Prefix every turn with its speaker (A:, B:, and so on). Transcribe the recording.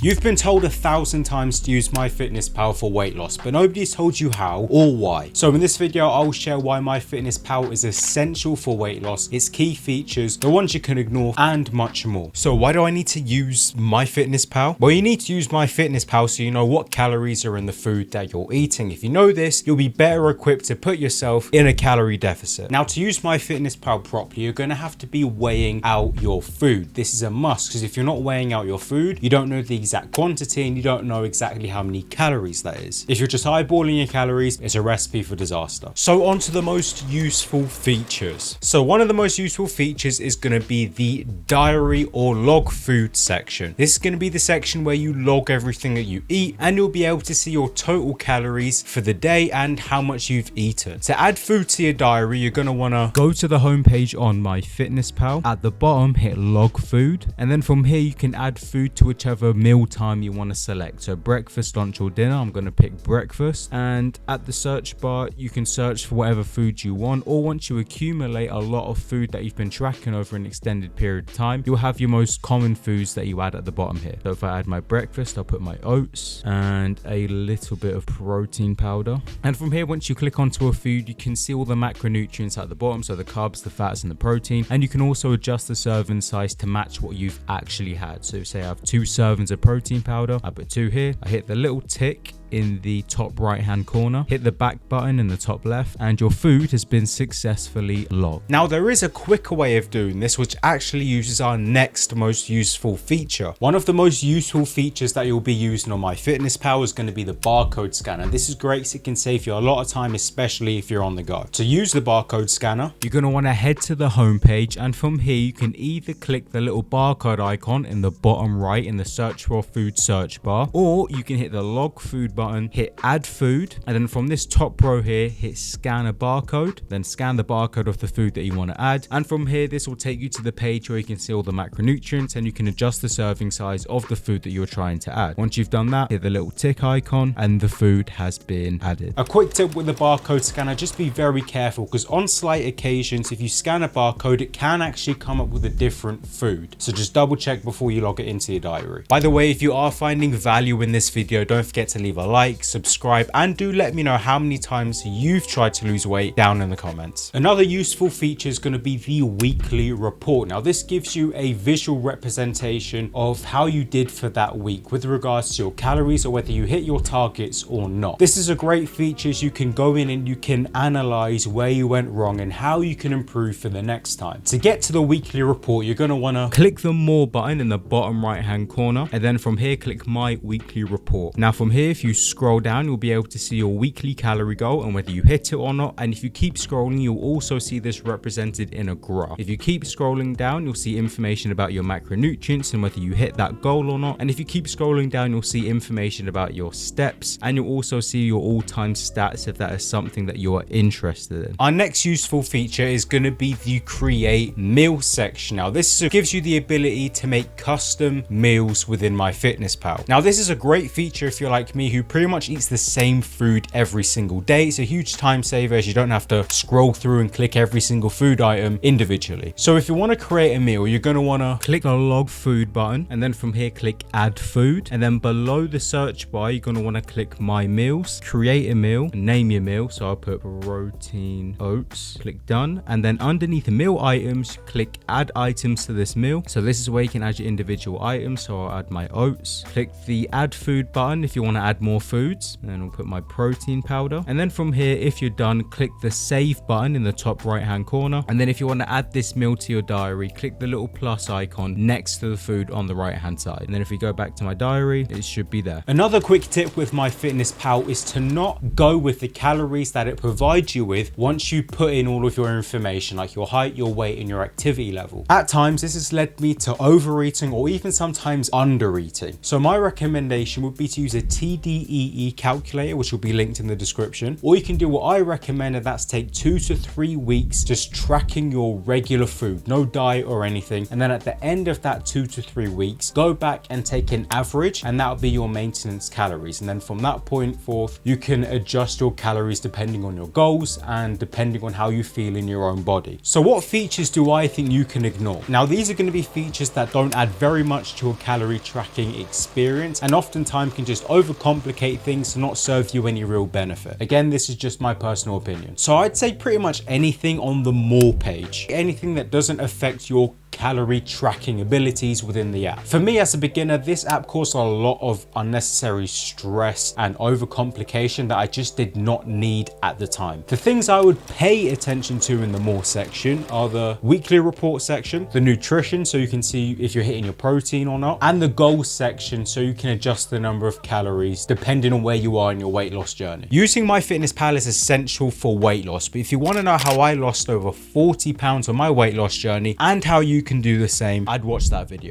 A: You've been told 1,000 times to use MyFitnessPal for weight loss, but nobody's told you how or why. So in this video, I'll share why MyFitnessPal is essential for weight loss, its key features, the ones you can ignore, and much more. So why do I need to use MyFitnessPal? Well, you need to use MyFitnessPal so you know what calories are in the food that you're eating. If you know this, you'll be better equipped to put yourself in a calorie deficit. Now, to use MyFitnessPal properly, you're going to have to be weighing out your food. This is a must, because if you're not weighing out your food, you don't know the exact quantity and you don't know exactly how many calories that is. If you're just eyeballing your calories, it's a recipe for disaster. So on to the most useful features. So one of the most useful features is going to be the diary or log food section. This is going to be the section where you log everything that you eat, and you'll be able to see your total calories for the day and how much you've eaten. To add food to your diary, you're going to want to go to the homepage on MyFitnessPal. At the bottom, hit log food, and then from here you can add food to whichever meal time you want to select. So breakfast, lunch, or dinner. I'm going to pick breakfast, and at the search bar you can search for whatever food you want, or once you accumulate a lot of food that you've been tracking over an extended period of time, you'll have your most common foods that you add at the bottom here. So if I add my breakfast, I'll put my oats and a little bit of protein powder, and from here, once you click onto a food, you can see all the macronutrients at the bottom, so the carbs, the fats, and the protein, and you can also adjust the serving size to match what you've actually had. So say I have 2 servings of protein powder, I put 2 here, I hit the little tick in the top right hand corner, hit the back button in the top left, and your food has been successfully logged. Now there is a quicker way of doing this, which actually uses our next most useful feature. One of the most useful features that you'll be using on MyFitnessPal is going to be the barcode scanner. This is great because it can save you a lot of time, especially if you're on the go. To use the barcode scanner, you're going to want to head to the home page, and from here you can either click the little barcode icon in the bottom right in the search for food search bar, or you can hit the log food button, hit add food, and then from this top row here, hit scan a barcode, then scan the barcode of the food that you want to add, and from here this will take you to the page where you can see all the macronutrients and you can adjust the serving size of the food that you're trying to add. Once you've done that, hit the little tick icon and the food has been added. A quick tip with the barcode scanner, just be very careful, because on slight occasions if you scan a barcode, it can actually come up with a different food, so just double check before you log it into your diary. By the way, if you are finding value in this video, don't forget to leave a like, subscribe, and do let me know how many times you've tried to lose weight down in the comments. Another useful feature is going to be the weekly report. Now this gives you a visual representation of how you did for that week with regards to your calories or whether you hit your targets or not. This is a great feature as you can go in and you can analyze where you went wrong and how you can improve for the next time. To get to the weekly report, you're going to want to click the more button in the bottom right hand corner, and then from here click my weekly report. Now from here, if you scroll down, you'll be able to see your weekly calorie goal and whether you hit it or not, and if you keep scrolling, you'll also see this represented in a graph. If you keep scrolling down, you'll see information about your macronutrients and whether you hit that goal or not, and if you keep scrolling down, you'll see information about your steps, and you'll also see your all-time stats if that is something that you are interested in. Our next useful feature is going to be the create meal section. Now this gives you the ability to make custom meals within MyFitnessPal. Now this is a great feature if you're like me, who pretty much eats the same food every single day. It's a huge time saver as you don't have to scroll through and click every single food item individually. So if you want to create a meal, you're going to want to click the log food button, and then from here click add food, and then below the search bar you're going to want to click my meals, create a meal, name your meal. So I'll put protein oats, click done, and then underneath meal items click add items to this meal. So this is where you can add your individual items. So I'll add my oats, click the add food button if you want to add more foods, and then I'll put my protein powder, and then from here, if you're done, click the save button in the top right hand corner, and then if you want to add this meal to your diary, click the little plus icon next to the food on the right hand side, and then if we go back to my diary, it should be there. Another quick tip with MyFitnessPal is to not go with the calories that it provides you with once you put in all of your information, like your height, your weight, and your activity level. At times this has led me to overeating or even sometimes undereating, so my recommendation would be to use a TDEE TEE calculator, which will be linked in the description, or you can do what I recommend, and that's take 2 to 3 weeks just tracking your regular food, no diet or anything. And then at the end of that 2 to 3 weeks, go back and take an average, and that'll be your maintenance calories. And then from that point forth, you can adjust your calories depending on your goals and depending on how you feel in your own body. So what features do I think you can ignore? Now, these are going to be features that don't add very much to your calorie tracking experience, and oftentimes can just overcomplicate things to not serve you any real benefit. Again, this is just my personal opinion. So I'd say pretty much anything on the more page, anything that doesn't affect your calorie tracking abilities within the app. For me as a beginner, this app caused a lot of unnecessary stress and overcomplication that I just did not need at the time. The things I would pay attention to in the more section are the weekly report section, the nutrition so you can see if you're hitting your protein or not, and the goals section so you can adjust the number of calories depending on where you are in your weight loss journey. Using MyFitnessPal is essential for weight loss, but if you want to know how I lost over 40 pounds on my weight loss journey and how you can do the same, I'd watch that video.